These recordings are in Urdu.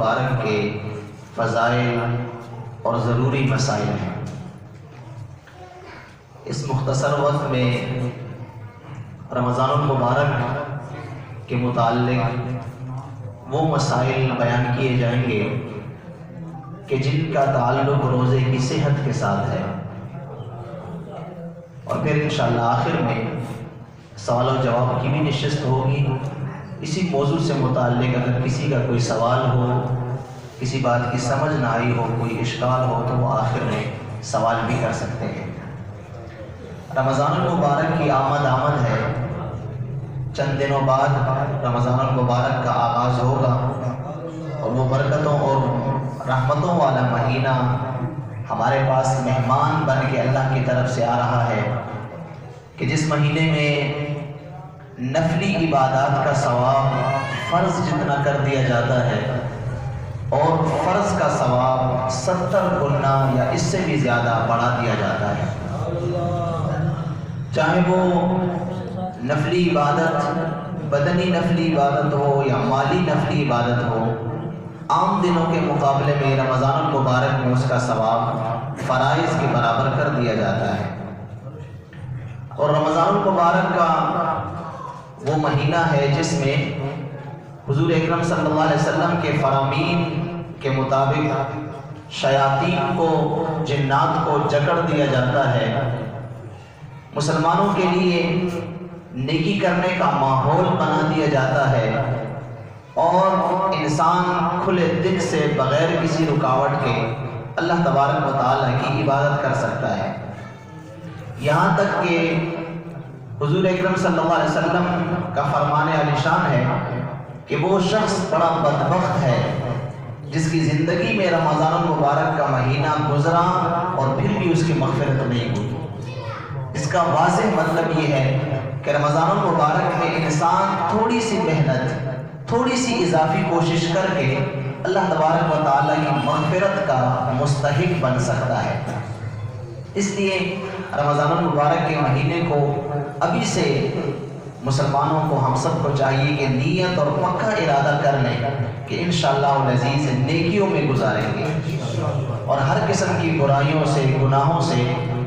المبارک کے فضائل اور ضروری مسائل ہیں۔ اس مختصر وقت میں رمضان المبارک کے متعلق وہ مسائل بیان کیے جائیں گے کہ جن کا تعلق روزے کی صحت کے ساتھ ہے، اور پھر انشاءاللہ آخر میں سوال و جواب کی بھی نشست ہوگی۔ اسی موضوع سے متعلق اگر کسی کا کوئی سوال ہو، کسی بات کی سمجھ نہ آئی ہو، کوئی اشکال ہو، تو وہ آخر میں سوال بھی کر سکتے ہیں۔ رمضان المبارک کی آمد ہے، چند دنوں بعد رمضان المبارک کا آغاز ہوگا، اور وہ برکتوں اور رحمتوں والا مہینہ ہمارے پاس مہمان بن کے اللہ کی طرف سے آ رہا ہے کہ جس مہینے میں نفلی عبادات کا ثواب فرض جتنا کر دیا جاتا ہے، اور فرض کا ثواب 70 گنا یا اس سے بھی زیادہ بڑھا دیا جاتا ہے۔ چاہے وہ نفلی عبادت، بدنی نفلی عبادت ہو یا مالی نفلی عبادت ہو، عام دنوں کے مقابلے میں رمضان المبارک میں اس کا ثواب فرائض کے برابر کر دیا جاتا ہے۔ اور رمضان المبارک کا وہ مہینہ ہے جس میں حضور اکرم صلی اللہ علیہ وسلم کے فرامین کے مطابق شیاطین کو، جنات کو جکڑ دیا جاتا ہے۔ مسلمانوں کے لیے نیکی کرنے کا ماحول بنا دیا جاتا ہے، اور انسان کھلے دل سے بغیر کسی رکاوٹ کے اللہ تبارک و تعالیٰ کی عبادت کر سکتا ہے۔ یہاں تک کہ حضور اکرم صلی اللہ علیہ وسلم کا فرمان عالی شان ہے کہ وہ شخص بڑا بدبخت ہے جس کی زندگی میں رمضان المبارک کا مہینہ گزرا اور پھر بھی اس کی مغفرت نہیں ہوئی۔ اس کا واضح مطلب یہ ہے کہ رمضان المبارک میں انسان تھوڑی سی محنت، تھوڑی سی اضافی کوشش کر کے اللہ تبارک و تعالیٰ کی مغفرت کا مستحق بن سکتا ہے۔ اس لیے رمضان المبارک کے مہینے کو ابھی سے مسلمانوں کو، ہم سب کو چاہیے کہ نیت اور پکا ارادہ کر لیں کہ انشاءاللہ العزیز نیکیوں میں گزاریں گے، اور ہر قسم کی برائیوں سے، گناہوں سے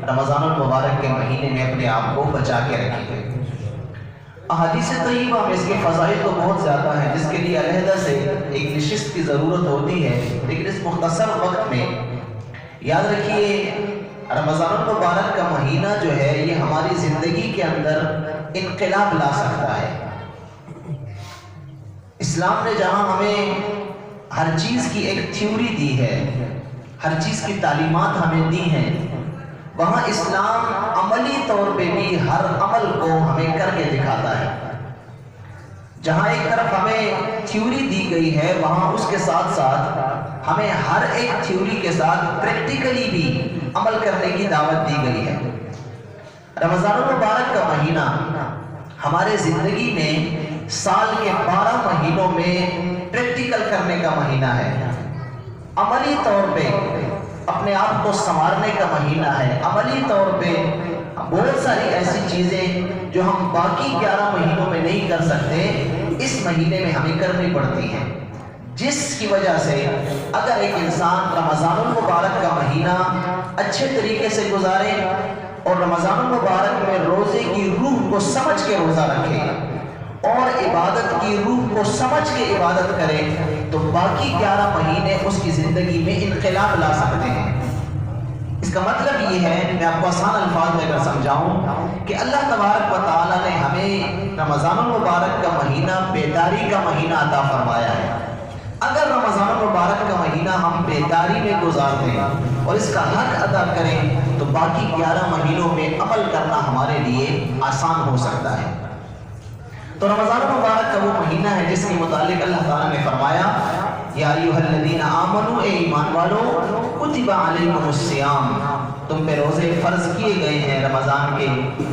رمضان المبارک کے مہینے میں اپنے آپ کو بچا کے رکھیں گے۔ احادیث طیبہ میں اس کے فضائل تو بہت زیادہ ہیں جس کے لیے علیحدہ سے ایک نشست کی ضرورت ہوتی ہے، لیکن اس مختصر وقت میں یاد رکھیے رمضان المبارک کا مہینہ جو ہے یہ ہماری زندگی کے اندر انقلاب لا سکتا ہے۔ اسلام نے جہاں ہمیں ہر چیز کی ایک تھیوری دی ہے، ہر چیز کی تعلیمات ہمیں دی ہیں، وہاں اسلام عملی طور پہ بھی ہر عمل کو ہمیں کر کے دکھاتا ہے۔ جہاں ایک طرف ہمیں تھیوری دی گئی ہے، وہاں اس کے ساتھ ساتھ ہمیں ہر ایک تھیوری کے ساتھ پریکٹیکلی بھی عمل کرنے کی دعوت دی گئی ہے۔ رمضان المبارک کا مہینہ ہمارے زندگی میں سال کے 12 مہینوں میں پریکٹیکل کرنے کا مہینہ ہے، عملی طور پہ اپنے آپ کو سنوارنے کا مہینہ ہے، عملی طور پہ بہت ساری ایسی چیزیں جو ہم باقی 11 مہینوں میں نہیں کر سکتے، اس مہینے میں ہمیں کرنی پڑتی ہیں، جس کی وجہ سے اگر ایک انسان رمضان المبارک کا مہینہ اچھے طریقے سے گزارے اور رمضان المبارک میں روزے کی روح کو سمجھ کے روزہ رکھے اور عبادت کی روح کو سمجھ کے عبادت کرے، تو باقی 11 مہینے اس کی زندگی میں انقلاب لا سکتے ہیں۔ اس کا مطلب یہ ہے، میں آپ کو آسان الفاظ میں اگر سمجھاؤں، کہ اللہ تبارک و تعالیٰ نے ہمیں رمضان المبارک کا مہینہ بیداری کا مہینہ عطا فرمایا ہے۔ اگر رمضان المبارک کا مہینہ ہم بیداری میں گزار دیں اور اس کا حق ادا کریں تو باقی 11 مہینوں میں عمل کرنا ہمارے لیے آسان ہو سکتا ہے۔ تو رمضان المبارک کا وہ مہینہ ہے جس کے متعلق اللہ تعالیٰ نے فرمایا، یا ایھا الذین آمنوا، اے ایمان والو، کتب علیکم الصیام، تم پہ روزے فرض کیے گئے ہیں رمضان کے،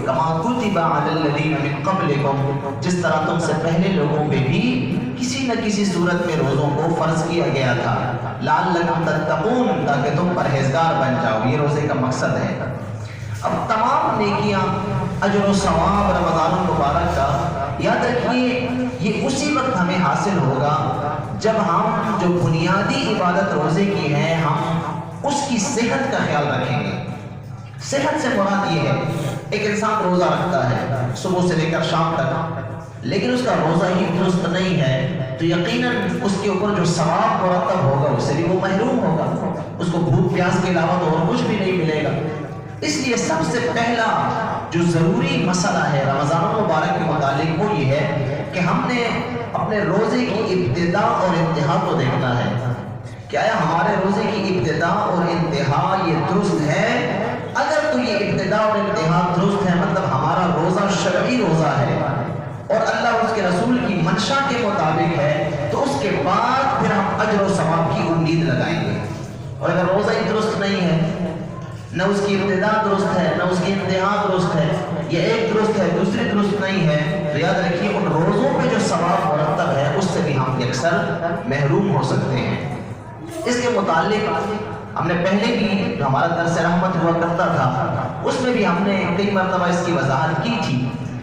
کما کتب علی الذین من قبلکم، جس طرح تم سے پہلے لوگوں پہ بھی کسی نہ کسی صورت میں روزوں کو فرض کیا گیا تھا، لعلکم تتقون، تاکہ تم پرہیزگار بن جاؤ، یہ روزے کا مقصد ہے۔ اب تمام نیکیاں، اجر و ثواب رمضان المبارک کا یاد رکھیے یہ اسی وقت ہمیں حاصل ہوگا جب ہم جو بنیادی اصلی عبادت روزے کی ہے ہم اس کی صحت کا خیال رکھیں گے۔ صحت سے مراد یہ ہے ایک انسان روزہ رکھتا ہے صبح سے لے کر شام تک، لیکن اس کا روزہ ہی درست نہیں ہے تو یقیناً اس کے اوپر جو ثواب مرتب ہوگا اس سے بھی وہ محروم ہوگا، اس کو بھوک پیاس کے علاوہ تو اور کچھ بھی نہیں ملے گا۔ اس لیے سب سے پہلا جو ضروری مسئلہ ہے رمضان المبارک کے متعلق وہ یہ ہے کہ ہم نے اپنے روزے کی ابتدا اور انتہا کو دیکھنا ہے کہ آیا ہمارے روزے کی ابتدا اور انتہا یہ درست ہے۔ اگر تو یہ ابتدا اور انتہا درست ہے مطلب ہمارا روزہ شرعی روزہ ہے اور اللہ اس کے رسول کی منشا کے مطابق ہے تو اس کے بعد پھر ہم اجر و ثواب کی امید لگائیں گے۔ اور اگر روزہ ہی درست نہیں ہے، نہ اس کی ابتدا درست ہے نہ اس کی انتہا درست ہے، یہ ایک درست ہے دوسری درست نہیں ہے، تو یاد رکھیے ان روزوں پہ جو ثواب مرتب ہے اس سے بھی ہم اکثر محروم ہو سکتے ہیں۔ اس کے متعلق ہم نے پہلے بھی جو ہمارا درس رحمت ہوا کرتا تھا اس میں بھی ہم نے کئی مرتبہ اس کی وضاحت کی تھی۔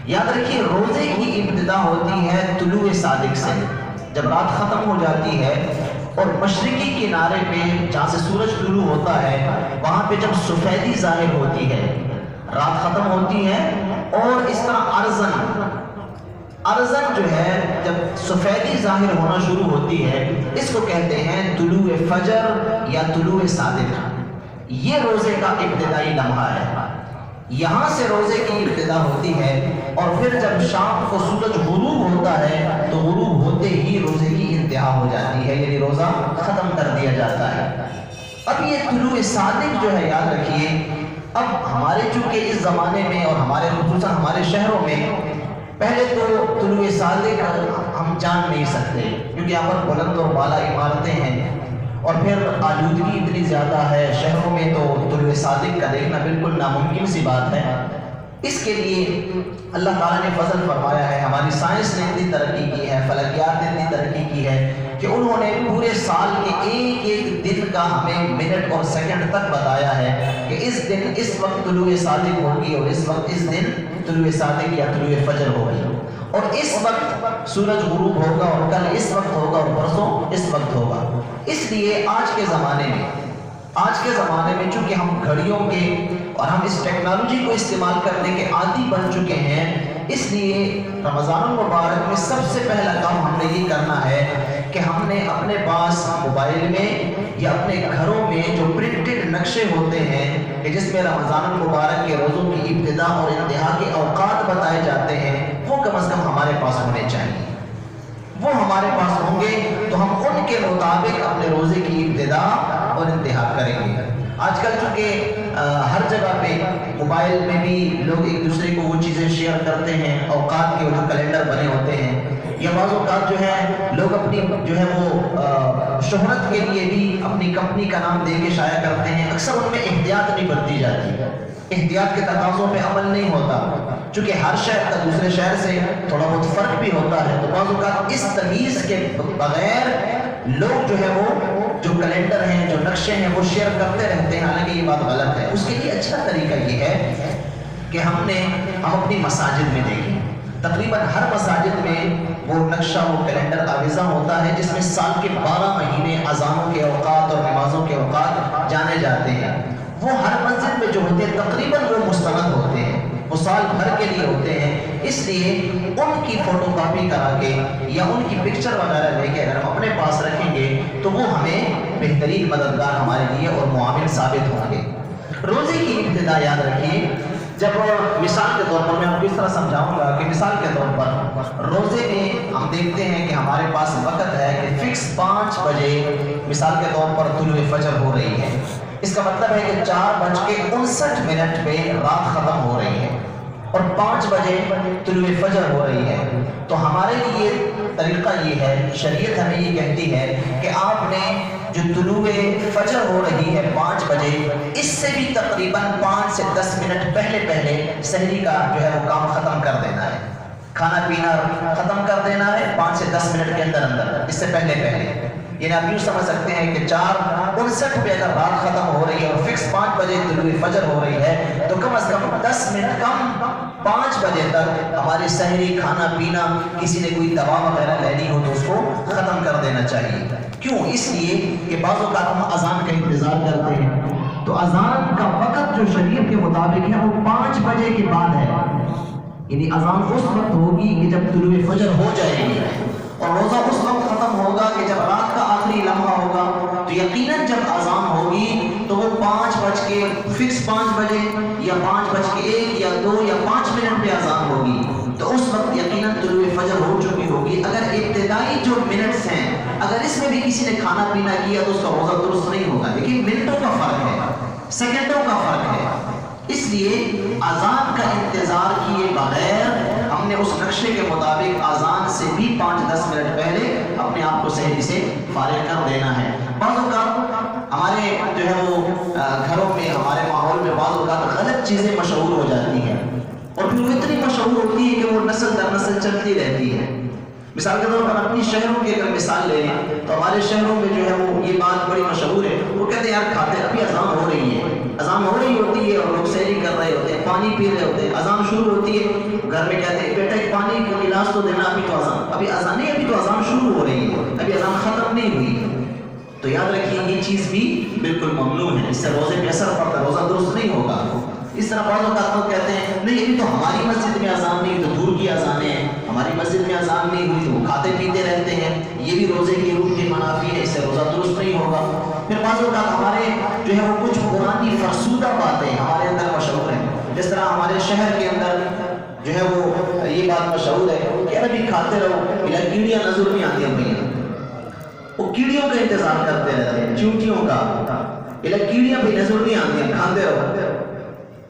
یاد رکھیے روزے کی ابتدا ہوتی ہے طلوع صادق سے، جب رات ختم ہو جاتی ہے اور مشرقی کنارے پہ جہاں سے سورج طلوع ہوتا ہے وہاں پہ جب سفیدی ظاہر ہوتی ہے، رات ختم ہوتی ہے اور اس طرح ارزن جو ہے جب سفیدی ظاہر ہونا شروع ہوتی ہے اس کو کہتے ہیں طلوع فجر یا طلوع صادق۔ یہ روزے کا ابتدائی لمحہ ہے، یہاں سے روزے کی ابتدا ہوتی ہے اور پھر جب شام کو سورج غروب ہوتا ہے تو غروب ہوتے ہی روزے کی انتہا ہو جاتی ہے، یعنی روزہ ختم کر دیا جاتا ہے۔ اب یہ طلوع صادق جو ہے یاد رکھیے، اب ہمارے چونکہ اس زمانے میں اور ہمارے خصوصاً ہمارے شہروں میں پہلے تو طلوع صادق ہم جان نہیں سکتے کیونکہ یہاں پر بلند اور بالا عمارتیں ہیں اور پھر آلودگی اتنی زیادہ ہے شہروں میں، تو طلوع صادق کا دیکھنا بالکل ناممکن سی بات ہے۔ اس کے لیے اللہ تعالیٰ نے فضل فرمایا ہے، ہماری سائنس نے اتنی ترقی کی ہے، فلکیات نے اتنی ترقی کی ہے کہ انہوں نے پورے سال کے ایک ایک دن کا ہمیں منٹ اور سیکنڈ تک بتایا ہے کہ اس دن اس وقت طلوع صادق ہوگی اور اس وقت اس دن طلوع صادق یا طلوع فجر ہوگی، اور اس وقت سورج غروب ہوگا اور کل اس وقت ہوگا اور پرسوں اس وقت ہوگا۔ اس لیے آج کے زمانے میں چونکہ ہم گھڑیوں کے اور ہم اس ٹیکنالوجی کو استعمال کرنے کے عادی بن چکے ہیں، اس لیے رمضان المبارک میں سب سے پہلا کام ہم نے یہ کرنا ہے کہ ہم نے اپنے پاس موبائل میں یا اپنے گھروں میں جو پرنٹڈ نقشے ہوتے ہیں کہ جس میں رمضان المبارک کے روزوں کی ابتدا اور انتہا کے اوقات بتائے جاتے ہیں، وہ کم از کم ہمارے پاس ہونے چاہیے۔ وہ ہمارے پاس ہوں گے تو ہم ان کے مطابق اپنے روزے کی ابتدا اور انتہا کریں گے۔ آج کل چونکہ ہر جگہ پہ موبائل میں بھی لوگ ایک دوسرے کو وہ چیزیں شیئر کرتے ہیں، اوقات کے جو کیلنڈر بنے ہوتے ہیں، یا بعض اوقات جو ہے لوگ اپنی جو ہے وہ شہرت کے لیے بھی اپنی کمپنی کا نام دے کے شائع کرتے ہیں، اکثر ان میں احتیاط نہیں برتی جاتی، احتیاط کے تقاضوں پہ عمل نہیں ہوتا، چونکہ ہر شہر کا دوسرے شہر سے تھوڑا بہت فرق بھی ہوتا ہے، تو بعض اوقات اس تمیز کے بغیر لوگ جو ہے وہ جو کیلنڈر ہیں جو نقشے ہیں وہ شیئر کرتے رہتے ہیں، حالانکہ یہ بات غلط ہے۔ اس کے لیے اچھا طریقہ یہ ہے کہ ہم اپنی مساجد میں دیکھیں، تقریباً ہر مساجد میں وہ نقشہ وہ کیلنڈر آویزاں ہوتا ہے جس میں سال کے 12 مہینے اذانوں کے اوقات اور نمازوں کے اوقات جانے جاتے ہیں، وہ ہر مسجد میں جو ہوتے ہیں تقریباً وہ مستند ہوتے ہیں، وہ سال بھر کے لیے ہوتے ہیں، اس لیے ان کی فوٹو کاپی کرا کے یا ان کی پکچر وغیرہ لے کے اگر ہم اپنے پاس رکھیں گے تو وہ ہمیں بہترین مددگار ہمارے لیے اور معاون ثابت ہوں گے۔ روزے کی ابتدا یاد رکھیے، جب مثال کے طور پر میں آپ کو اس طرح سمجھاؤں گا کہ مثال کے طور پر روزے میں ہم دیکھتے ہیں کہ ہمارے پاس وقت ہے کہ فکس 5 بجے مثال کے طور پر طلوع فجر ہو رہی ہے، اس کا مطلب ہے کہ 4:59 پہ رات ختم ہو رہی ہے اور 5 بجے طلوع فجر ہو رہی ہے، تو ہمارے لیے طریقہ یہ ہے، شریعت ہمیں یہ کہتی ہے کہ آپ نے جو طلوع فجر ہو رہی ہے 5 بجے، اس سے بھی تقریباً 5 سے 10 منٹ پہلے سحری کا جو ہے وہ کام ختم کر دینا ہے، کھانا پینا ختم کر دینا ہے 5 سے 10 منٹ کے اندر، اس سے پہلے یعنی آپ یوں سمجھ سکتے ہیں کہ 4:59 پہ اگر رات ختم ہو رہی ہے اور فکس 5 بجے طلوع فجر ہو رہی ہے تو کم از کم 10 منٹ کم 5 بجے تک ہماری سحری کھانا پینا، کسی نے کوئی دوا وغیرہ لینی ہو تو اس کو ختم کر دینا چاہیے۔ کیوں؟ اس لیے کہ بعض اوقات ہم اذان کا انتظار کرتے ہیں تو اذان کا وقت جو شریعت کے مطابق ہے وہ 5 بجے کے بعد ہے، یعنی اذان اس وقت ہوگی کہ جب طلوع فجر ہو جائے گی، اور روزہ اس وقت ختم ہوگا کہ جب رات کا آخری لمحہ ہوگا۔ تو یقیناً جب اذان ہوگی تو وہ 5 بجے یا 5:01 یا 2 یا 5 منٹ پہ اذان ہوگی، تو اس وقت یقیناً طلوع فجر ہو چکی ہوگی۔ اگر ابتدائی جو منٹس ہیں اگر اس میں بھی کسی نے کھانا پینا کیا تو اس کا روزہ درست نہیں ہوگا، لیکن منٹوں کا فرق ہے، سیکنڈوں کا فرق ہے۔ اس لیے اذان کا انتظار کیے بغیر ہم نے اس نقشے کے مطابق اذان سے بھی 5-10 منٹ پہلے اپنے آپ کو سحری سے فارغ کر دینا ہے۔ بعض اوقات ہمارے جو ہے وہ گھروں میں، ہمارے ماحول میں بعض اوقات غلط چیزیں مشہور ہو جاتی ہیں، اور پھر وہ اتنی مشہور ہوتی ہے کہ وہ نسل در نسل چلتی رہتی ہے۔ مثال کے طور پر اپنی شہروں کی اگر مثال لیں تو ہمارے شہروں میں جو ہے وہ یہ بات بڑی مشہور ہے، وہ کہتے ہیں یار کھاتے ابھی اذان ہو رہی ہے، اذان ہو رہی ہوتی ہے اور لوگ سحری کر رہے ہوتے ہیں، پانی پی رہے ہوتے ہیں، اذان شروع ہوتی ہے، گھر میں کہتے ہیں بیٹا ایک پانی کا گلاس تو دینا، ابھی تو اذان نہیں، ابھی تو اذان شروع ہو رہی ہے، ابھی اذان ختم نہیں ہوئی۔ تو یاد رکھیے یہ چیز بھی بالکل ممنوع ہے، اس سے روزے پہ اثر پڑتا ہے، روزہ درست نہیں ہوگا۔ اس طرح بعض اوقات لوگ کہتے ہیں نہیں ابھی تو ہماری مسجد میں اذان نہیں، تو دور کی اذانیں ہیں، ہماری مسجد میں اذان نہیں ہوئی تو وہ کھاتے پیتے رہتے ہیں، یہ بھی روزے کی روح کے منافی ہے، اس سے روزہ درست نہیں ہوگا۔ پھر بعض اوقات ہمارے جو ہے وہ کچھ پرانی فرسودہ باتیں ہمارے اندر مشہور ہیں، جس طرح ہمارے شہر کے اندر جو ہے وہ یہ بات مشہور ہے کہ ابھی کھاتے رہو، کیڑیاں نظر نہیں آتی ہیں بھیا، وہ کیڑیوں کا انتظار کرتے رہتے ہیں، چیونٹیوں کا، کیڑیاں بھی نظر نہیں آتی ہیں، کھاتے رہو۔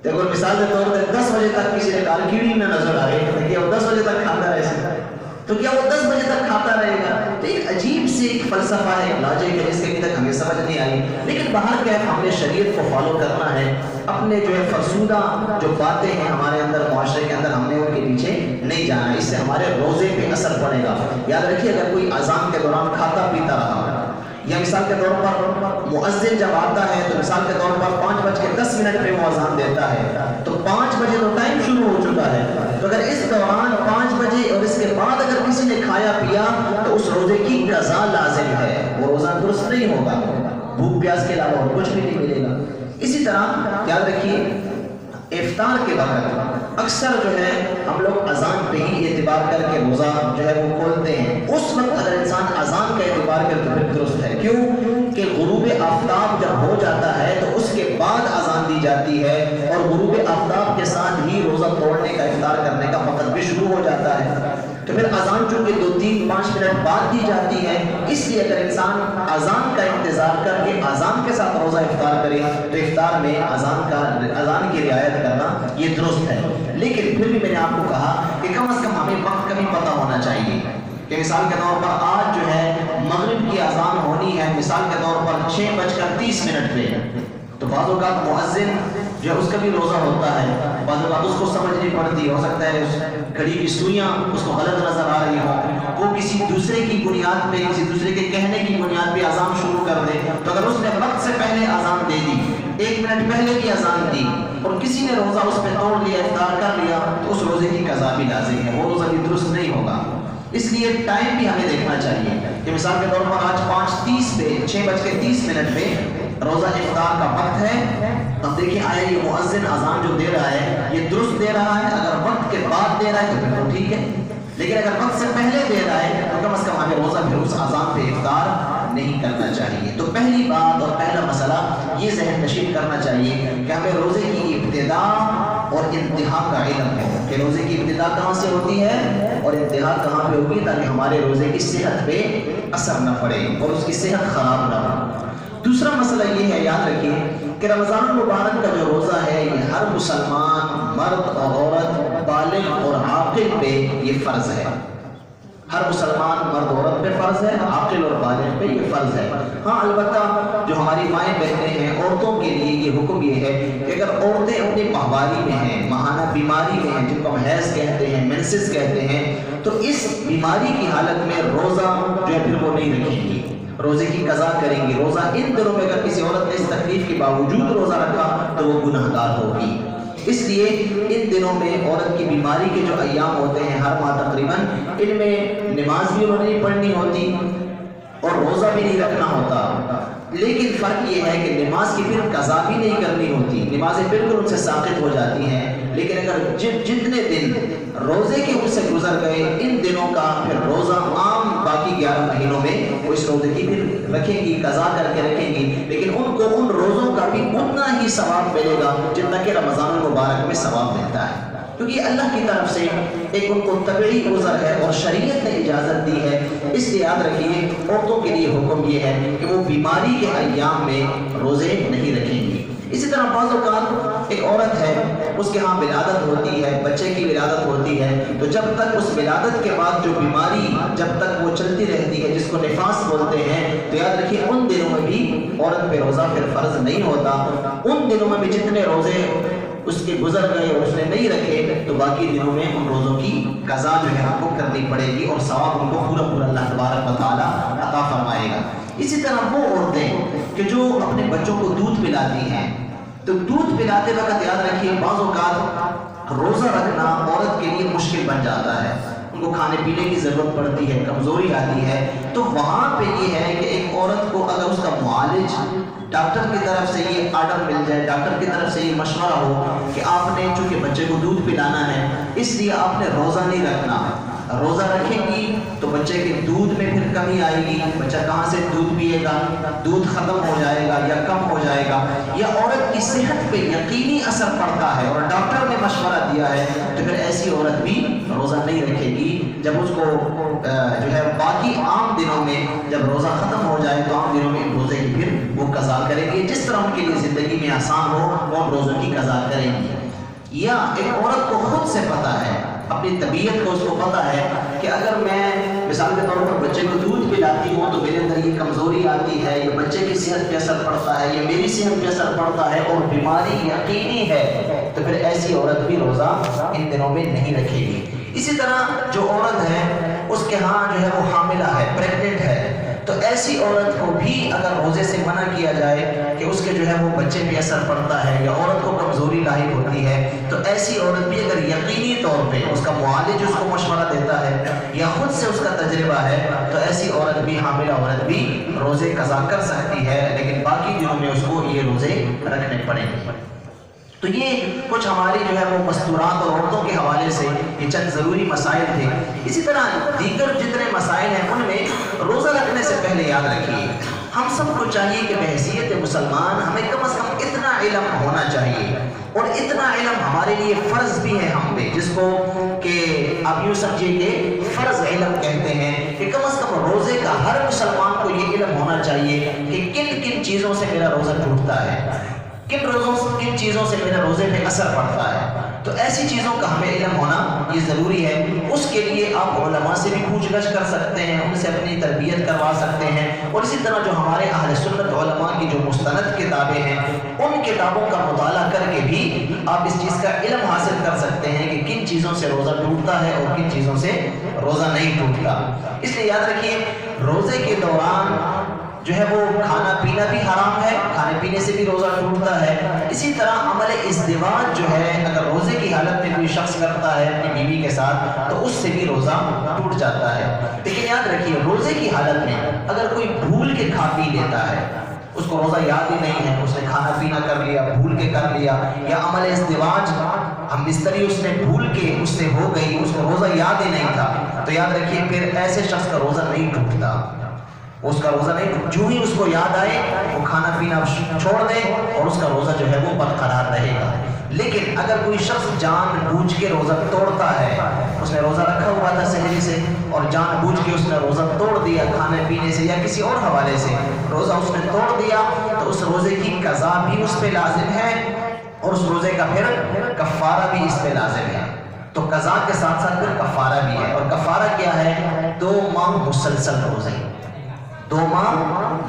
دیکھو مثال کے طور پر 10 بجے تک کسی نے کہا کیڑی نہ نظر آ رہی ہے، وہ 10 بجے تک کھاتا رہے سکتا ہے، تو کیا وہ 10 بجے تک کھاتا رہے گا؟ تو ایک عجیب سے ایک فلسفہ ہے، لاجک ہے، جس کے ابھی تک ہمیں سمجھ نہیں آئی، لیکن باہر کیا ہے ہم نے شریعت کو فالو کرنا ہے، اپنے جو ہے فرسودہ جو باتیں ہیں ہمارے اندر معاشرے کے اندر ہم نے ان کے پیچھے نہیں جانا ہے، اس سے ہمارے روزے پہ اثر پڑے گا۔ یاد رکھیے اگر کوئی اذان کے دوران کھاتا پیتا رہا یا مثال کے طور پر مؤذن جب آتا ہے تو مثال کے طور پر 5:10 پہ وہ اذان دیتا ہے تو 5 بجے تو ٹائم شروع ہو چکا ہے، تو اگر اس دوران 5 بجے اور اس کے بعد اگر کسی نے کھایا پیا تو اس روزے کی قضا لازم ہے، وہ روزہ درست نہیں ہوگا، بھوک پیاس کے علاوہ اور کچھ بھی نہیں ملے گا۔ اسی طرح یاد رکھیے افطار کے وقت اکثر جو ہے ہم لوگ اذان پہ ہی اعتبار کر کے روزہ جو ہے وہ کھولتے ہیں، اس وقت اگر انسان اذان کا اعتبار کرے تو پھر درست ہے۔ کیوں کہ غروب آفتاب جب ہو جاتا ہے تو اس کے بعد اذان دی جاتی ہے، اور غروب آفتاب کے ساتھ ہی روزہ توڑنے کا افطار کرنے کا وقت بھی شروع ہو جاتا ہے، تو پھر اذان چونکہ 2-3-5 منٹ بعد دی جاتی ہے، اس لیے اگر انسان اذان کا انتظار کر کے اذان کے ساتھ روزہ افطار کرے تو افطار میں اذان کی رعایت کرنا یہ درست ہے۔ لیکن پھر بھی میں نے آپ کو کہا کہ کم از کم ہمیں وقت کا بھی پتہ ہونا چاہیے کہ مثال کے طور پر آج جو ہے مغرب کی اذان ہونی ہے مثال کے طور پر 6:30 پہ، تو بعض اوقات مؤذن جو ہے اس کا بھی روزہ ہوتا ہے، بعض اوقات اس کو سمجھ نہیں پڑتی، ہو سکتا ہے اس گھڑی کی سوئیاں اس کو غلط نظر آ رہی ہوں، وہ کسی دوسرے کی بنیاد پہ کسی دوسرے کے کہنے کی بنیاد پہ اذان شروع کر دے، تو اگر اس نے وقت سے پہلے اذان دے دی، 1 منٹ پہلے بھی اذان دی اور کسی نے روزہ اس پہ توڑ لیا، افطار کر لیا، تو اس روزے کی قضا بھی لازم ہے، وہ روزہ بھی درست نہیں ہوگا۔ اس لیے ٹائم بھی ہمیں دیکھنا چاہیے کہ مثال کے طور پر آج 5:30 پہ 6:30 پہ روزہ افطار کا وقت ہے، اب دیکھیں آیا یہ مؤذن اذان جو دے رہا ہے یہ درست دے رہا ہے، اگر وقت کے بعد دے رہا ہے تو پھر تو ٹھیک ہے، لیکن اگر وقت سے پہلے دے رہا ہے تو کم از کم ہمیں روزہ پھر اس اذان پہ افطار نہیں کرنا چاہیے۔ تو پہلی بات اور پہلا مسئلہ یہ ذہن نشین کرنا چاہیے کہ ہمیں روزے کی ابتدا اور انتہا کا علم ہے کہ روزے کی ابتدا کہاں سے ہوتی ہے اور انتہا کہاں پہ ہوگی، تاکہ ہمارے روزے کی صحت پہ اثر نہ پڑے اور اس کی صحت خراب نہ ہو۔ دوسرا مسئلہ یہ ہے، یاد رکھیے کہ رمضان المبارک کا جو روزہ ہے یہ ہر مسلمان مرد اور عورت بالغ اور عاقل پہ یہ فرض ہے، ہر مسلمان مرد عورت پہ فرض ہے، عاقل اور بالغ پہ یہ فرض ہے۔ ہاں البتہ جو ہماری مائیں بہنیں ہیں عورتوں کے لیے یہ حکم یہ ہے کہ اگر عورتیں اپنی ماہواری میں ہیں، ماہانہ بیماری میں ہیں، جن کو ہم حیض کہتے ہیں، مینسس کہتے ہیں، تو اس بیماری کی حالت میں روزہ جو ہے پھر وہ نہیں رکھیں گی، روزے کی قضا کریں گی۔ روزہ ان دنوں میں اگر کسی عورت نے اس تکلیف کے باوجود روزہ رکھا تو وہ گناہ گار ہوگی، اس لیے ان دنوں میں عورت کی بیماری کے جو ایام ہوتے ہیں ہر ماہ تقریباً، ان میں نماز بھی انہوں نے پڑھنی ہوتی، اور روزہ بھی نہیں رکھنا ہوتا، لیکن فرق یہ ہے کہ نماز کی پھر قضا بھی نہیں کرنی ہوتی، نمازیں بالکل ان سے ساقط ہو جاتی ہیں، لیکن اگر جتنے دن روزے کے ان سے گزر گئے ان دنوں کا پھر روزہ عام باقی 11 مہینوں میں وہ اس روزے کی پھر رکھیں گی، قضا کر کے رکھیں گی، لیکن ان کو ان روزوں کا بھی اتنا ہی ثواب ملے گا جتنا کہ رمضان المبارک میں ثواب ملتا ہے، کیونکہ اللہ کی طرف سے ایک ان کو طبعی عذر ہے اور شریعت نے اجازت دی ہے۔ اس لیے یاد رکھیے عورتوں کے لیے حکم یہ ہے کہ وہ بیماری کے ایام میں روزے نہیں رکھیں گی۔ اسی طرح بعض اوقات ایک عورت ہے، اس کے ہاں ولادت ہوتی ہے، بچے کی ولادت ہوتی ہے، تو جب تک اس ولادت کے بعد جو بیماری جب تک وہ چلتی رہتی ہے جس کو نفاس بولتے ہیں، تو یاد رکھیے ان دنوں میں بھی عورت پہ روزہ پھر فرض نہیں ہوتا۔ ان دنوں میں بھی جتنے روزے اس کے گزر گئے اور اس نے نہیں رکھے تو باقی دنوں میں ان روزوں کی قضا جو ہے آپ کو کرنی پڑے گی اور ثواب ان کو پورا پورا اللہ تبارک و تعالیٰ عطا فرمائے گا۔ اسی طرح وہ عورتیں کہ جو اپنے بچوں کو دودھ پلاتی ہیں، تو دودھ پلاتے وقت یاد رکھیے بعض اوقات روزہ رکھنا عورت کے لیے مشکل بن جاتا ہے، ان کو کھانے پینے کی ضرورت پڑتی ہے، کمزوری آتی ہے، تو وہاں پہ یہ ہے کہ ایک عورت کو اگر اس کا معالج ڈاکٹر کی طرف سے یہ آرڈر مل جائے، ڈاکٹر کی طرف سے یہ مشورہ ہو کہ آپ نے چونکہ بچے کو دودھ پلانا ہے اس لیے آپ نے روزہ نہیں رکھنا، روزہ رکھیں گی تو بچے کے دودھ میں پھر کمی آئے گی، بچہ کہاں سے دودھ پیے گا، دودھ ختم ہو جائے گا یا کم ہو جائے گا، یا عورت کی صحت پہ یقینی اثر پڑتا ہے اور ڈاکٹر نے مشورہ دیا ہے تو پھر ایسی عورت بھی روزہ نہیں رکھے گی۔ جب اس کو جو ہے باقی عام دنوں میں جب روزہ ختم ہو جائے تو عام دنوں میں روزے کی پھر وہ قضا کریں گے، جس طرح ان کے لیے زندگی میں آسان ہو وہ روزوں کی قضا کریں گی۔ یا ایک عورت کو خود سے پتہ ہے، اپنی طبیعت کو اس کو پتہ ہے کہ اگر میں مثال کے طور پر بچے کو دودھ پلاتی ہوں تو میرے اندر یہ کمزوری آتی ہے، یا بچے کی صحت پہ اثر پڑتا ہے یا میری صحت پہ اثر پڑتا ہے اور بیماری یقینی ہے، تو پھر ایسی عورت بھی روزہ ان دنوں میں نہیں رکھے گی۔ اسی طرح جو عورت ہے اس کے ہاں جو ہے وہ حاملہ ہے، پریگننٹ ہے، تو ایسی عورت کو بھی اگر روزے سے منع کیا جائے کہ اس کے جو ہے وہ بچے پہ اثر پڑتا ہے یا عورت کو کمزوری لاحق ہوتی ہے، تو ایسی عورت بھی اگر یقینی طور پہ اس کا معالج اس کو مشورہ دیتا ہے یا خود سے اس کا تجربہ ہے تو ایسی عورت بھی، حاملہ عورت بھی روزے قضا کر سکتی ہے، لیکن باقی دنوں میں اس کو یہ روزے رکھنے پڑیں گے۔ تو یہ کچھ ہماری جو ہے وہ مستورات اور عورتوں کے حوالے سے یہ چند ضروری مسائل تھے۔ اسی طرح دیگر جتنے مسائل ہیں ان میں روزہ رکھنے سے پہلے یاد رکھیے ہم سب کو چاہیے کہ بحیثیت مسلمان ہمیں کم از کم اتنا علم ہونا چاہیے، اور اتنا علم ہمارے لیے فرض بھی ہے ہم پہ، جس کو کہ آپ یوں سمجھیے کہ فرض علم کہتے ہیں، کہ کم از کم روزے کا ہر مسلمان کو یہ علم ہونا چاہیے کہ کن کن چیزوں سے میرا روزہ ٹوٹتا ہے، کن چیزوں سے میرے روزے پہ اثر پڑتا ہے، تو ایسی چیزوں کا ہمیں علم ہونا یہ ضروری ہے۔ اس کے لیے آپ علماء سے بھی پوچھ گچھ کر سکتے ہیں، ان سے اپنی تربیت کروا سکتے ہیں، اور اسی طرح جو ہمارے اہل سنت علماء کی جو مستند کتابیں ہیں ان کتابوں کا مطالعہ کر کے بھی آپ اس چیز کا علم حاصل کر سکتے ہیں کہ کن چیزوں سے روزہ ٹوٹتا ہے اور کن چیزوں سے روزہ نہیں ٹوٹتا۔ اس لیے یاد رکھیے روزے کے دوران جو ہے وہ کھانا پینا بھی حرام ہے، کھانے پینے سے بھی روزہ ٹوٹتا ہے۔ اسی طرح عمل ازدواج جو ہے اگر روزے کی حالت میں کوئی شخص کرتا ہے اپنی بیوی کے ساتھ تو اس سے بھی روزہ ٹوٹ جاتا ہے۔ لیکن یاد رکھیے روزے کی حالت میں اگر کوئی بھول کے کھا پی لیتا ہے، اس کو روزہ یاد ہی نہیں ہے، اس نے کھانا پینا کر لیا، بھول کے کر لیا، یا عمل ازدواج ہم بستری اس نے بھول کے اس سے ہو گئی، اس کو روزہ یاد ہی نہیں تھا، تو یاد رکھیے پھر ایسے شخص کا روزہ نہیں ٹوٹتا، اس کا روزہ نہیں، جو ہی اس کو یاد آئے وہ کھانا پینا چھوڑ دے اور اس کا روزہ جو ہے وہ برقرار رہے گا۔ لیکن اگر کوئی شخص جان بوجھ کے روزہ توڑتا ہے، اس نے روزہ رکھا ہوا تھا سحری سے اور جان بوجھ کے اس نے روزہ توڑ دیا کھانے پینے سے یا کسی اور حوالے سے روزہ اس نے توڑ دیا، تو اس روزے کی قضا بھی اس پہ لازم ہے اور اس روزے کا پھر کفارہ بھی اس پہ لازم ہے۔ تو قضا کے ساتھ ساتھ پھر کفارہ بھی ہے، اور کفارہ کیا ہے؟ 2 ماہ مسلسل روزے، 2 ماہ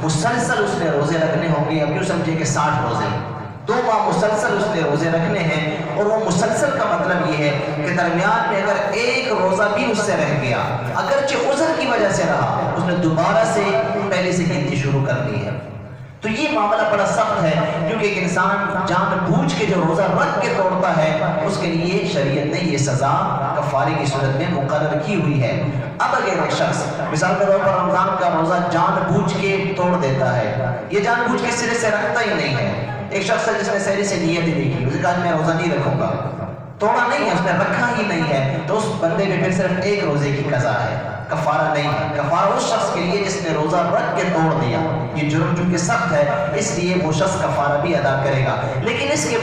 مسلسل اس نے روزے رکھنے ہوں گے، اب یوں سمجھے کہ 60 روزے، 2 ماہ مسلسل اس نے روزے رکھنے ہیں، اور وہ مسلسل کا مطلب یہ ہے کہ درمیان میں اگر ایک روزہ بھی اس سے رہ گیا، اگرچہ عذر کی وجہ سے رہا، اس نے دوبارہ سے پہلے سے گنتی شروع کر دی ہے۔ تو یہ معاملہ بڑا سخت ہے، کیونکہ ایک انسان جان بوجھ کے جو روزہ رکھ کے توڑتا ہے اس کے لیے شریعت نے یہ سزا کفارے کی صورت میں مقرر کی ہوئی ہے۔ اب اگر ایک شخص مثال کے طور پر رمضان کا روزہ جان بوجھ کے توڑ دیتا ہے، یہ جان بوجھ کے سرے سے رکھتا ہی نہیں ہے، ایک شخص ہے جس نے سحری سے نیت ہی نہیں کی، اس نے کہا میں روزہ نہیں رکھوں گا، توڑا نہیں ہے، اس نے رکھا ہی نہیں ہے، تو اس بندے پہ پھر صرف ایک روزے کی قضا ہے، کفارہ نہیں ہے۔ کفارہ اس شخص کے لیے جس نے روزہ رکھ کے توڑ دیا، یہ جرم چونکہ سخت ہے اس لیے وہ شخص کفارہ بھی ادا کرے گا۔ لیکن اس کے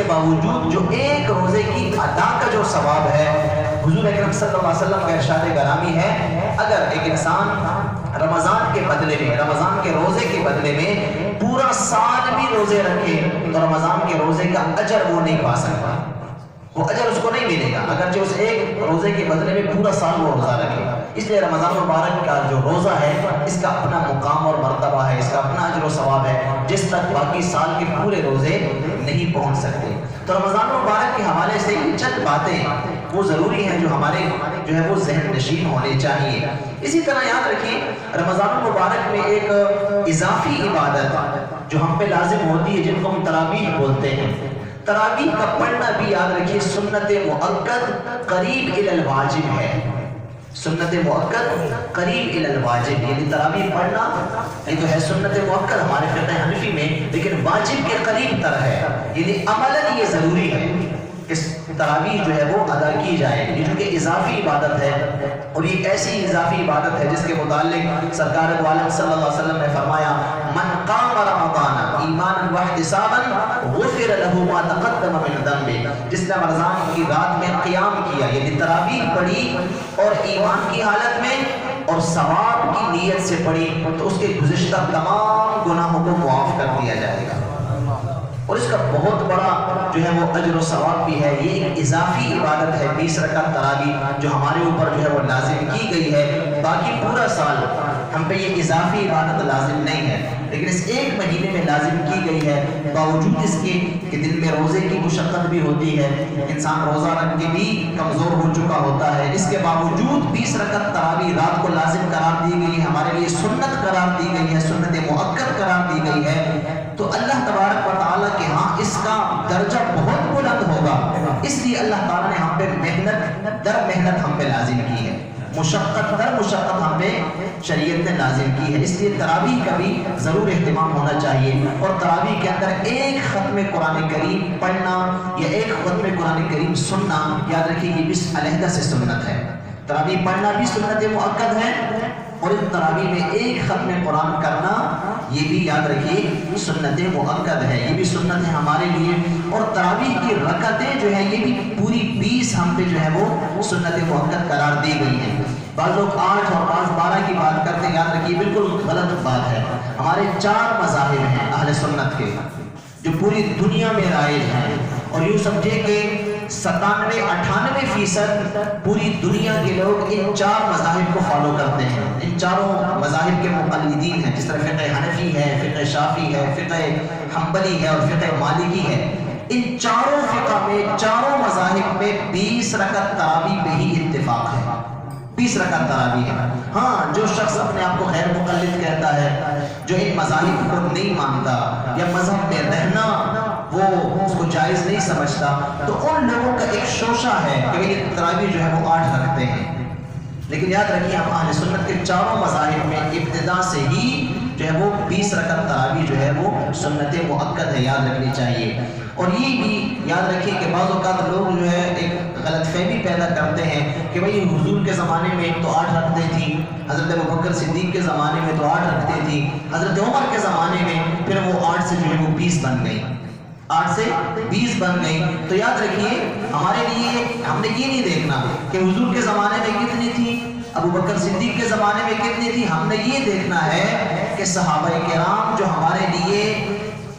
باوجود جو ایک روزے کی ادا کا جو ثواب ہے، حضور اکرم صلی اللہ علیہ وسلم کا ارشاد گرامی ہے، اگر ایک انسان رمضان کے بدلے میں، رمضان کے روزے کے بدلے میں پورا سال بھی روزے رکھے تو رمضان کے روزے کا اجر وہ نہیں پا سکتا، وہ اجر اس کو نہیں ملے گا، اگرچہ اس ایک روزے کے بدلے میں پورا سال وہ روزہ رکھے گا۔ اس لیے رمضان مبارک کا جو روزہ ہے اس کا اپنا مقام اور مرتبہ ہے، اس کا اپنا اجر و ثواب ہے، جس تک باقی سال کے پورے روزے نہیں پہنچ سکتے۔ تو رمضان مبارک کے حوالے سے چند باتیں وہ ضروری ہیں جو ہمارے جو ہے وہ ذہن نشین ہونے چاہیے۔ اسی طرح یاد رکھیں رمضان مبارک میں ایک اضافی عبادت جو ہم پہ لازم ہوتی ہے جن کو ہم تراویح بولتے ہیں، تراویح کا پڑھنا بھی یاد رکھیے سنت مؤکد قریب الی الواجب ہے، سنت مؤکد قریب الی الواجب، یعنی تراویح پڑھنا یہ تو ہے سنت مؤکد ہمارے فقہ حنفی میں، لیکن واجب کے قریب تر ہے، یعنی عملاً یہ ضروری ہے اس تراویح جو ہے وہ ادا کی جائے، یہ چونکہ اضافی عبادت ہے اور یہ ایسی اضافی عبادت ہے جس کے متعلق سرکار دو عالم صلی اللہ علیہ وسلم نے فرمایا من قام رمضان ایمانا واحتسابا غفر له ما تقدم من ذنبه، جس نے رمضان کی رات میں قیام کیا یعنی تراویح پڑھی اور ایمان کی حالت میں اور ثواب کی نیت سے پڑھی تو اس کے گزشتہ تمام گناہوں کو معاف کر دیا جائے گا، اور اس کا بہت بڑا جو ہے وہ اجر و ثواب بھی ہے۔ یہ ایک اضافی عبادت ہے 20 رکعت تراویح جو ہمارے اوپر جو ہے وہ لازم کی گئی ہے، باقی پورا سال ہم پہ یہ اضافی عبادت لازم نہیں ہے، لیکن اس ایک مہینے میں لازم کی گئی ہے، باوجود اس کے کہ دن میں روزے کی مشقت بھی ہوتی ہے، انسان روزہ رکھ کے بھی کمزور ہو چکا ہوتا ہے، اس کے باوجود 20 رکعت تراویح رات کو لازم قرار دی گئی ہے، ہمارے لیے سنت قرار دی گئی ہے، سنت مؤکد قرار دی گئی ہے، تو اللہ تبارک و تعالیٰ کے ہاں اس کا درجہ بہت بلند ہوگا، اس لیے اللہ تعالیٰ نے ہم پہ محنت در محنت ہم پہ لازم کی ہے، مشقت در مشقت ہم پہ شریعت نے لازم کی ہے، اس لیے تراویح کا بھی ضرور اہتمام ہونا چاہیے، اور تراویح کے اندر ایک ختم قرآن کریم پڑھنا یا ایک ختم قرآن کریم سننا یاد رکھیے یہ بھی علیحدہ سے سنت ہے، تراویح پڑھنا بھی سنت مؤکد ہے اور اس تراویح میں ایک ختم قرآن کرنا یہ بھی یاد رکھیے سنت مؤکد ہے، یہ بھی سنت ہے ہمارے لیے، اور تراویح کی رکعتیں جو ہیں یہ بھی پوری 20 ہم پہ جو ہے وہ سنت مؤکد قرار دی گئی ہیں۔ بعض لوگ 8 اور بعض 12 کی بات کرتے ہیں، یاد رکھیے بالکل غلط بات ہے، ہمارے 4 مذاہب ہیں اہل سنت کے جو پوری دنیا میں رائج ہیں، اور یوں سمجھے کہ 97-98% پوری دنیا کے لوگ ان 4 مذاہب کو فالو کرتے ہیں، ان چاروں مذاہب کے مقلدین ہیں، جس طرح فقہ حنفی ہے، فقہ شافعی ہے، فقہ حنبلی ہے اور فقہ مالکی ہے، ان چاروں فقہ میں چاروں مذاہب میں 20 رکعت تراویح پہ ہی اتفاق ہے، 20 رکعت تراویح ہے۔ ہاں جو شخص اپنے آپ کو غیر مقلد کہتا ہے، جو ان مذاہب کو نہیں مانتا یا مذہب میں رہنا وہ اس کو جائز نہیں سمجھتا، تو ان لوگوں کا ایک شوشہ ہے کہ یہ تراویح جو ہے وہ 8 رکھتے ہیں، لیکن یاد رکھیے ہم اہل سنت کے چاروں مذاہب میں ابتدا سے ہی جو ہے وہ 20 رکعت تراویح جو ہے وہ سنت مؤکد ہے، یاد رکھنی چاہیے۔ اور یہ بھی یاد رکھیے کہ بعض اوقات لوگ جو ہے ایک غلط فہمی پیدا کرتے ہیں کہ بھئی حضور کے زمانے میں تو 8 رکھتے تھی، حضرت ابوبکر صدیق کے زمانے میں تو 8 رکھتے تھی، حضرت عمر کے زمانے میں پھر وہ 8 سے جو ہے وہ 20 بن گئی، 8 سے 20 بن گئی۔ تو یاد رکھیے ہمارے لیے ہم نے یہ نہیں دیکھنا کہ حضور کے زمانے میں کتنی تھی، ابوبکر صدیق کے زمانے میں کتنی تھی، ہم نے یہ دیکھنا ہے کہ صحابہ کرام جو ہمارے لیے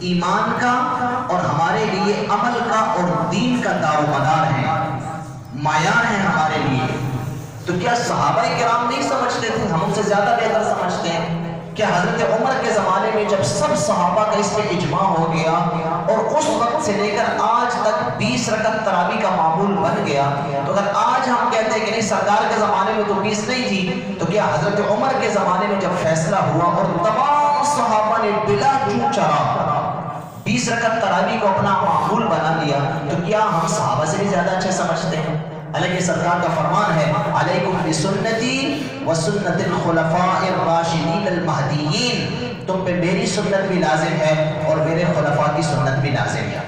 ایمان کا اور ہمارے لیے عمل کا اور دین کا دار و مدار ہے، معیار ہیں ہمارے لیے، تو کیا صحابہ کرام نہیں سمجھتے تھے؟ ہم ان سے زیادہ بہتر سمجھتے ہیں۔ کیا حضرت عمر کے زمانے میں جب سب صحابہ کا اس پہ اجماع ہو گیا اور اس وقت سے لے کر آج تک 20 رکعت تراویح کا معمول بن گیا، تو اگر آج ہم کہتے ہیں کہ نہیں سرکار کے زمانے میں تو 20 نہیں تھی، تو کیا حضرت عمر کے زمانے میں جب فیصلہ ہوا اور تمام صحابہ نے بلا چون چرا 20 رکعت تراویح کو اپنا معمول بنا لیا تو کیا ہم صحابہ سے بھی زیادہ اچھے سمجھتے ہیں؟ حالانکہ سرکار کا فرمان ہے علیکم بسنتی وسنت الخلفاء الراشدین المہدیین، تم پہ میری سنت بھی لازم ہے اور میرے خلفاء کی سنت بھی لازم ہے۔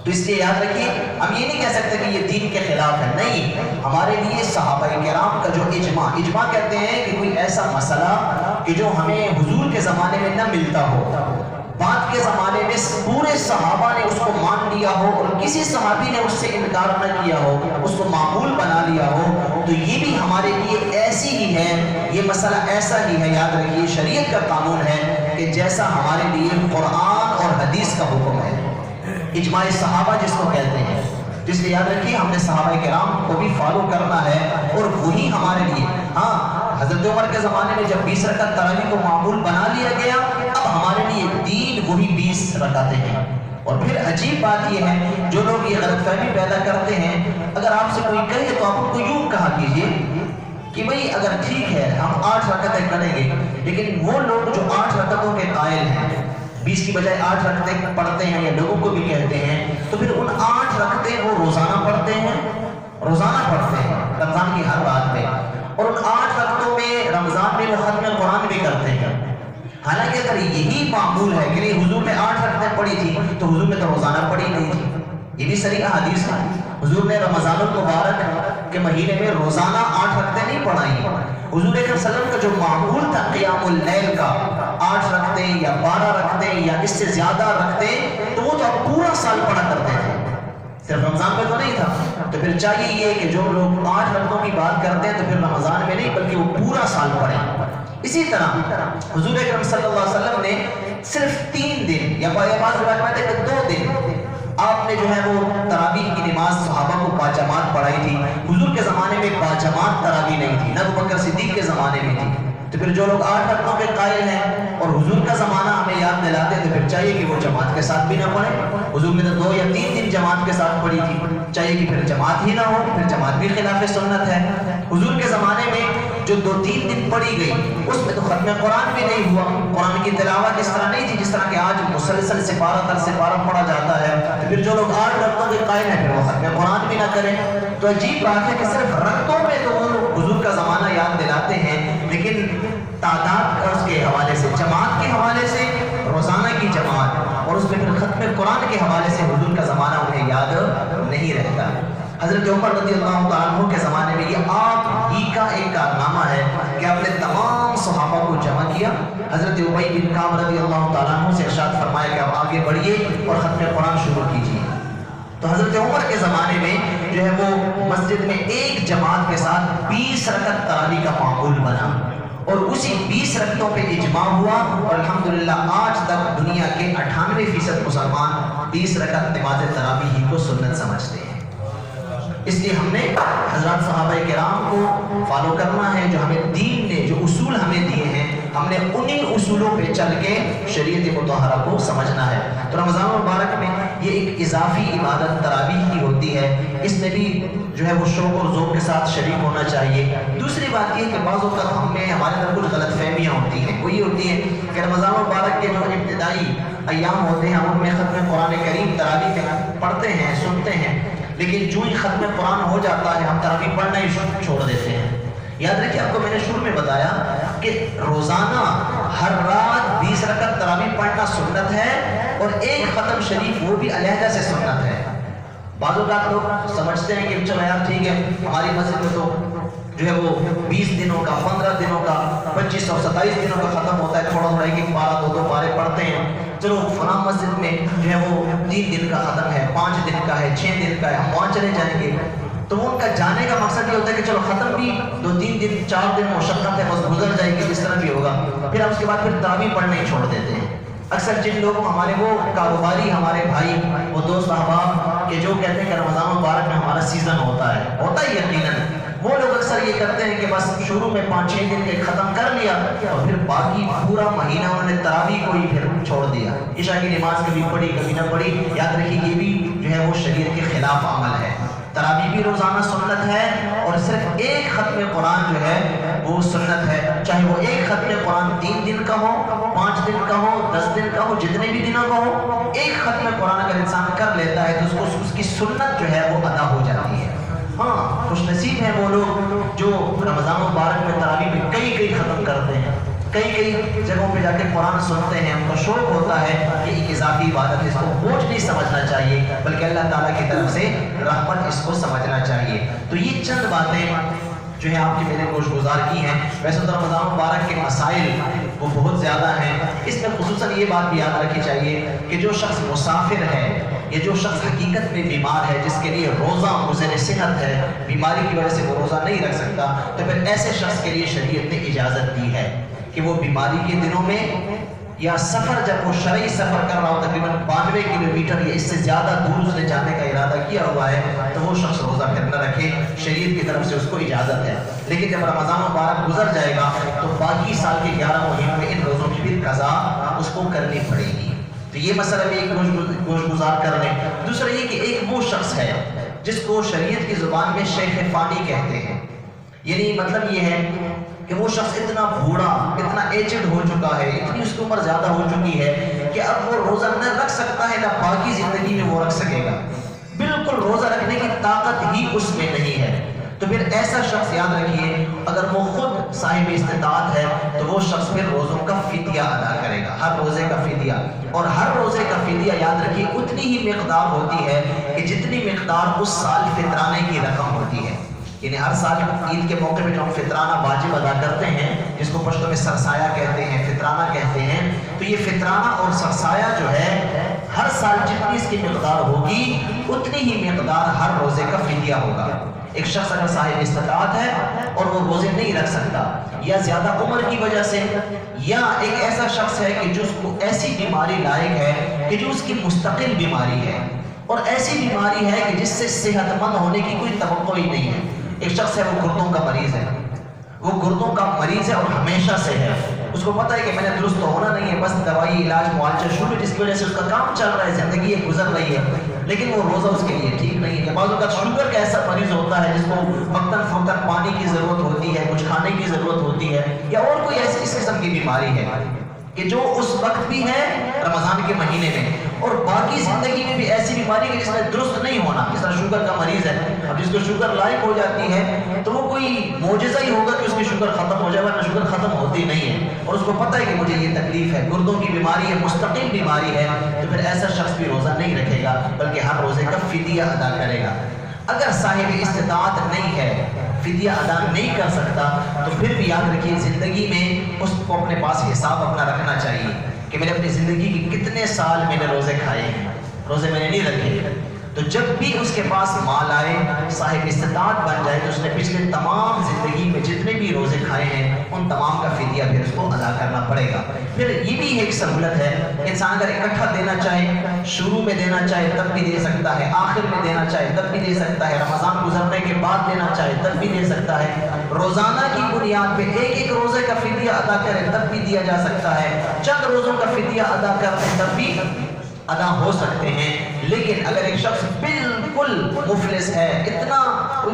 تو اس لیے یاد رکھیے، ہم یہ نہیں کہہ سکتے کہ یہ دین کے خلاف ہے، نہیں، ہمارے لیے صحابہ کرام کا جو اجماع کہتے ہیں کہ کوئی ایسا مسئلہ کہ جو ہمیں حضور کے زمانے میں نہ ملتا ہو، بعد کے زمانے میں پورے صحابہ نے اس کو مان لیا ہو اور کسی صحابی نے اس سے انکار نہ کیا ہو، اس کو معمول بنا لیا ہو، تو یہ بھی ہمارے لیے ایسی ہی ہے، یہ مسئلہ ایسا ہی ہے۔ یاد رکھیے شریعت کا قانون ہے کہ جیسا ہمارے لیے قرآن اور حدیث کا حکم ہے، اجماع صحابہ جس کو کہتے ہیں، جس لیے یاد رکھیے ہم نے صحابہ کرام کو بھی فالو کرنا ہے اور وہی ہمارے لیے۔ ہاں، حضرت عمر کے زمانے میں جب 20 رکعت تراویح کو معمول بنا لیا گیا، اب ہمارے لیے دین وہی 20 رکعتیں ہیں۔ اور پھر عجیب بات یہ ہے، جو لوگ یہ غلط فہمی پیدا کرتے ہیں، اگر آپ سے کوئی کہے تو آپ ان کو یوں کہا کیجئے کہ بھئی اگر ٹھیک ہے ہم 8 رکعتیں کریں گے، لیکن وہ لوگ جو 8 رکعتوں کے قائل ہیں، 20 کی بجائے 8 رکعتیں پڑھتے ہیں یا لوگوں کو بھی کہتے ہیں، تو پھر ان 8 رکعتیں وہ روزانہ پڑھتے ہیں رمضان کی ہر رات میں، اور ان 8 رکعتوں میں رمضان میں وہ ختم قرآن بھی کرتے ہیں۔ حالانکہ اگر یہی معمول ہے کہ حضور نے 8 رکعتیں پڑھی تھی تو حضور نے تو روزانہ پڑھی نہیں تھی، یہ بھی صریح حدیث ہے۔ حضور نے رمضان المبارک کے مہینے میں روزانہ 8 رکعتیں نہیں پڑھائیں۔ حضور اکرم صلی اللہ علیہ وسلم کا جو معمول تھا قیام اللیل کا، 8 رکعتیں یا 12 رکعتیں یا اس سے زیادہ رکعتیں، تو وہ تو آپ پورا سال پڑھا کرتے تھے، صرف رمضان میں تو نہیں تھا۔ تو پھر چاہیے یہ کہ جو لوگ 8 رکعتوں کی بات کرتے ہیں تو پھر رمضان میں نہیں بلکہ وہ پورا سال پڑھیں۔ اسی طرح حضور اکرم صلی اللہ علیہ وسلم نے صرف 3 دن یا بعض روایت میں آتا ہے کہ 2 دن آپ نے جو ہے وہ تراویح کی نماز صحابہ کو باجماعت پڑھائی تھی۔ حضور کے زمانے میں باجماعت تراویح نہیں تھی، نہ ابوبکر صدیق کے زمانے میں تھی۔ تو پھر جو لوگ 8 رکعتوں کے قائل ہیں اور حضور کا زمانہ ہمیں یاد دلاتے ہیں، تو پھر چاہیے کہ وہ جماعت کے ساتھ بھی نہ پڑھیں۔ حضور نے تو 2 یا 3 دن جماعت کے ساتھ پڑھی تھی، چاہیے کہ پھر جماعت ہی نہ ہو، پھر جماعت بھی خلاف سنت ہے۔ حضور کے زمانے میں جو 2-3 دن پڑھی گئی اس میں تو ختم قرآن بھی نہیں ہوا، قرآن کی تلاوت اس طرح نہیں تھی جس طرح کہ آج مسلسل سپارہ تر سپارہ پڑھا جاتا ہے۔ تو پھر جو لوگ 8 رکعتوں کے قائل ہیں پھر وہ ختم قرآن بھی نہ کریں۔ تو عجیب بات ہے کہ صرف رکعتوں میں تو وہ حضور کا زمانہ یاد دلاتے ہیں، لیکن تعداد اس کے حوالے سے، جماعت کے حوالے سے، روزانہ کی جماعت اور اس میں پھر ختم قرآن کے حوالے سے حضور کا زمانہ انہیں یاد نہیں رہتا۔ حضرت عمر رضی اللہ تعالیٰ عنہ کے زمانے میں یہ آپ ہی کا ایک کارنامہ ہے کہ آپ نے تمام صحابہ کو جمع کیا۔ حضرت ابی بن کعب رضی اللہ تعالیٰ عنہ سے ارشاد فرمایا کہ آپ آگے بڑھیے اور ختم قرآن شروع کیجیے۔ تو حضرت عمر کے زمانے میں جو ہے وہ مسجد میں ایک جماعت کے ساتھ 20 رکعت تراویح کا معمول بنا اور اسی 20 رکعتوں پہ اجماع ہوا، اور الحمدللہ آج تک دنیا کے 98% مسلمان 20 رکعت نماز تراویح ہی کو سنت سمجھتے ہیں۔ اس لیے ہم نے حضرات صحابہ کرام کو فالو کرنا ہے، جو ہمیں دین نے جو اصول ہمیں دیے ہیں، ہم نے انہی اصولوں پہ چل کے شریعت مطہرہ کو سمجھنا ہے۔ تو رمضان المبارک میں یہ ایک اضافی عبادت تراویح کی ہوتی ہے، اس میں بھی جو ہے وہ شوق اور ذوق کے ساتھ شریک ہونا چاہیے۔ دوسری بات یہ کہ بعض اوقات ہمارے اندر کچھ غلط فہمیاں ہوتی ہیں، وہ یہ ہوتی ہے کہ رمضان المبارک کے جو ابتدائی ایام ہوتے ہیں ان میں ختم قرآن کریم تراویح پڑھتے ہیں، سنتے ہیں، لیکن جو ہی ختم قرآن ہو جاتا ہے ہم تراویح پڑھنا ہی چھوڑ دیتے ہیں۔ یاد رکھیے، آپ کو میں نے شروع میں بتایا کہ روزانہ ہر رات 20 رکعت تراویح پڑھنا سنت ہے، اور ایک ختم شریف وہ بھی علیحدہ سے سنت ہے۔ بعض اوقات لوگ سمجھتے ہیں کہ چلو یار ٹھیک ہے، ہماری مسجد میں تو جو ہے وہ 20 دنوں کا، 15 دنوں کا، 25 اور 27 دنوں کا ختم ہوتا ہے، تھوڑا تھوڑا ایک پارہ 2 پارے پڑھتے ہیں، چلو فلاں مسجد میں جو ہے وہ 3 دن کا ختم ہے، 5 دن کا ہے، 6 دن کا ہے، ہم وہاں چلے جائیں گے۔ تو وہ ان کا جانے کا مقصد یہ ہوتا ہے کہ چلو ختم بھی 2-3 دن 4 دن مشقت ہے، بس گزر جائے گی جس طرح بھی ہوگا، پھر ہم اس کے بعد پھر تراویح پڑھنا ہی چھوڑ دیتے ہیں۔ اکثر جن لوگوں ہمارے وہ کاروباری ہمارے بھائی وہ دوست احباب کہ جو کہتے ہیں کہ رمضان مبارک میں ہمارا سیزن ہوتا ہے یقیناً، وہ لوگ اکثر یہ کرتے ہیں کہ بس شروع میں 5-6 دن کے ختم کر لیا اور پھر باقی پورا مہینہ انہوں نے تراویح کو ہی پھر چھوڑ دیا، عشاء کی نماز کبھی پڑھی کبھی نہ پڑھی۔ یاد رکھیے یہ بھی جو ہے وہ شریعت کے خلاف عمل ہے۔ تراویح بھی روزانہ سنت ہے، اور صرف ایک ختم قرآن جو ہے وہ سنت ہے، چاہے وہ ایک ختم قرآن 3 دن کا ہو، 5 دن کا ہو، 10 دن کا ہو، جتنے بھی دنوں کا ہو، ایک ختم قرآن اگر انسان کر لیتا ہے تو اس کی سنت جو ہے وہ ادا ہو جاتی ہے۔ ہاں خوش نصیب ہیں وہ لوگ جو رمضان مبارک میں تراویح میں کئی ختم کرتے ہیں، کئی جگہوں پہ جا کے قرآن سنتے ہیں، ان کا شوق ہوتا ہے کہ ایک اضافی عبادت، اس کو بوجھ نہیں سمجھنا چاہیے بلکہ اللہ تعالیٰ کی طرف سے رحمت اس کو سمجھنا چاہیے۔ تو یہ چند باتیں جو ہے آپ کی میں نے گوش گزار کی ہیں۔ ویسے تو رمضان مبارک کے مسائل وہ بہت زیادہ ہیں، اس میں خصوصاً یہ بات بھی یاد رکھنی چاہیے کہ جو شخص مسافر ہے یا جو شخص حقیقت میں بیمار ہے، جس کے لیے روزہ مضر صحت ہے، بیماری کی وجہ سے وہ روزہ نہیں رکھ سکتا، تو پھر ایسے شخص کے لیے شریعت نے اجازت دی ہے کہ وہ بیماری کے دنوں میں یا سفر، جب وہ شرعی سفر کر رہا ہو تقریباً 92 کلومیٹر یا اس سے زیادہ دور اس نے جانے کا ارادہ کیا ہوا ہے، تو وہ شخص روزہ پھر نہ رکھے، شریعت کی طرف سے اس کو اجازت ہے۔ لیکن جب رمضان مبارک گزر جائے گا تو باقی سال کے 11 مہینوں میں ان روزوں کی بھی قضا اس کو کرنی پڑے گی۔ تو یہ مسئلہ بھی ایک گوش گزار کر لیں۔ دوسرا یہ کہ ایک وہ شخص ہے جس کو شریعت کی زبان میں شیخ فانی کہتے ہیں، یعنی مطلب یہ ہے کہ وہ شخص اتنا بوڑھا، اتنا ایجڈ ہو چکا ہے، اتنی اس کی عمر زیادہ ہو چکی ہے کہ اب وہ روزہ نہ رکھ سکتا ہے، نہ باقی زندگی میں وہ رکھ سکے گا، بالکل روزہ رکھنے کی طاقت ہی اس میں نہیں ہے۔ تو پھر ایسا شخص یاد رکھیے اگر وہ خود صاحب استطاعت ہے تو وہ شخص پھر روزوں کا فدیہ ادا کرے گا، ہر روزے کا فدیہ، اور ہر روزے کا فدیہ یاد رکھیے اتنی ہی مقدار ہوتی ہے کہ جتنی مقدار اس سال فطرانے کی رقم ہوتی ہے۔ یعنی ہر سال عید کے موقع پہ جو ہم فطرانہ واجب ادا کرتے ہیں، جس کو پشتو میں سرسایہ کہتے ہیں، فطرانہ کہتے ہیں، تو یہ فطرانہ اور سرسایہ جو ہے ہر سال جتنی اس کی مقدار ہوگی اتنی ہی مقدار ہر روزے کا فدیہ ہوگا۔ ایک شخص اگر صاحب استطاعت ہے اور وہ روزے نہیں رکھ سکتا یا زیادہ عمر کی وجہ سے، یا ایک ایسا شخص ہے کہ جس کو ایسی بیماری لائق ہے کہ جو اس کی مستقل بیماری ہے، اور ایسی بیماری ہے کہ جس سے صحت مند ہونے کی کوئی توقع ہی نہیں ہے۔ ایک شخص ہے وہ گردوں کا مریض ہے، وہ گردوں کا مریض ہے اور ہمیشہ سے ہے، اس کو پتہ ہے کہ میں نے درست تو ہونا نہیں ہے، بس دوائی علاج معالجہ شروع، جس کی وجہ سے اس کا کام چل رہا ہے، زندگی گزر رہی ہے، لیکن وہ روزہ اس کے لیے ٹھیک نہیں ہے۔ بعض اوقات شوگر کا ایسا مریض ہوتا ہے جس کو وقتاً فوقتاً پانی کی ضرورت ہوتی ہے، کچھ کھانے کی ضرورت ہوتی ہے، یا اور کوئی ایسی اس قسم کی بیماری ہے کہ جو اس وقت بھی ہے رمضان کے مہینے میں، اور باقی زندگی میں بھی ایسی بیماری ہے جس میں درست نہیں ہونا، جس طرح شوگر کا مریض ہے، اب جس کو شوگر لائق ہو جاتی ہے تو وہ کوئی معجزہ ہی ہوگا کہ اس کی شوگر ختم ہو جائے، ورنہ شوگر ختم ہوتی نہیں ہے، اور اس کو پتہ ہے کہ مجھے یہ تکلیف ہے، گردوں کی بیماری ہے، مستقل بیماری ہے، تو پھر ایسا شخص بھی روزہ نہیں رکھے گا بلکہ ہر روزے کا فدیہ ادا کرے گا۔ اگر صاحب استطاعت نہیں ہے، فدیہ ادا نہیں کر سکتا، تو پھر بھی یاد رکھیے زندگی میں اس کو اپنے پاس حساب اپنا رکھنا چاہیے کہ میں نے اپنی زندگی کی کتنے سال میں نے روزے کھائے ہیں، روزے میں نے نہیں رکھے۔ تو جب بھی اس کے پاس مال آئے، صاحب استطاعت بن جائے، تو اس نے پچھلے تمام زندگی میں جتنے بھی روزے کھائے ہیں ان تمام کا فدیہ پھر اس کو ادا کرنا پڑے گا۔ پھر یہ بھی ایک سہولت ہے، انسان اگر اکٹھا دینا چاہے، شروع میں دینا چاہے تب بھی دے سکتا ہے، آخر میں دینا چاہے تب بھی دے سکتا ہے، رمضان گزرنے کے بعد دینا چاہے تب بھی دے سکتا ہے، روزانہ کی بنیاد پہ ایک روزے کا فدیہ ادا کرے تب بھی دیا جا سکتا ہے، چند روزوں کا فدیہ ادا کرتے تب بھی ادا ہو سکتے ہیں۔ لیکن اگر ایک شخص بالکل مفلس ہے، اتنا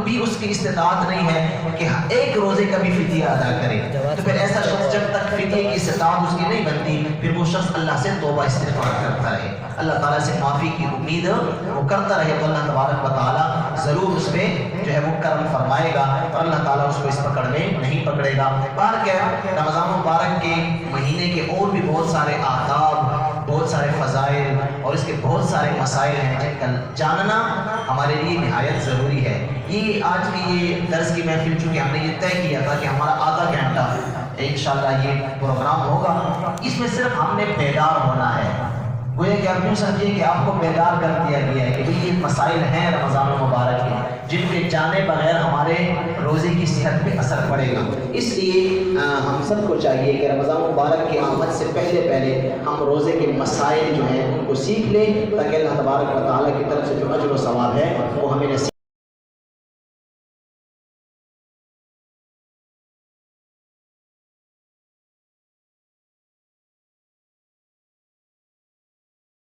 بھی اس کی استطاعت نہیں ہے کہ ایک روزے کا بھی فدیہ ادا کرے، تو پھر ایسا شخص جب تک فدیے کی استطاعت اس کی نہیں بنتی، پھر وہ شخص اللہ سے توبہ استغفار کرتا رہے، اللہ تعالیٰ سے معافی کی امید وہ کرتا رہے، تو اللہ تبارک و تعالیٰ ضرور اس پہ جو ہے وہ کرم فرمائے گا، اور اللہ تعالیٰ اس کو اس پکڑ میں نہیں پکڑے گا۔ بہرکیف رمضان مبارک کے مہینے کے اور بھی بہت سارے آداب، بہت سارے فضائل اور اس کے بہت سارے مسائل ہیں جن کا جاننا ہمارے لیے نہایت ضروری ہے۔ یہ آج کی یہ درس کی محفل چونکہ ہم نے یہ طے کیا تھا کہ ہمارا آدھا گھنٹہ انشاءاللہ یہ پروگرام ہوگا، اس میں صرف ہم نے بیدار ہونا ہے، گویا کہ آپ یوں سمجھیے کہ آپ کو بیدار کر دیا گیا ہے کہ یہ مسائل ہیں رمضان المبارک کے جن کے جانے بغیر ہمارے روزے کی صحت پہ اثر پڑے گا۔ اس لیے ہم سب کو چاہیے کہ رمضان مبارک کی آمد سے پہلے ہم روزے کے مسائل جو ہیں ان کو سیکھ لیں، تاکہ اللہ تبارک و تعالیٰ کی طرف سے جو اجر و ثواب ہے وہ ہمیں نصیب